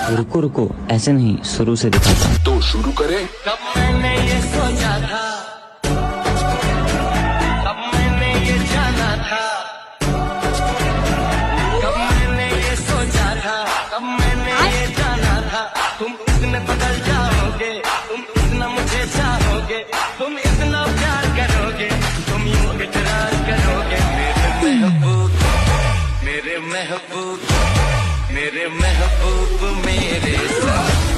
रुको रुको, ऐसे नहीं, शुरू से दिखाता हूँ। तो शुरू करें। कब मैंने ये सोचा था, कब मैंने ये जाना था, कब मैंने ये सोचा था, कब मैंने ये जाना था। तुम इतने बदल जाओगे, तुम इतना मुझे चाहोगे, तुम इतना प्यार करोगे, तुम यूं इकरार करोगे। मेरे महबूब, मेरे महबूब, मेरे महबूब, मेरे साथ।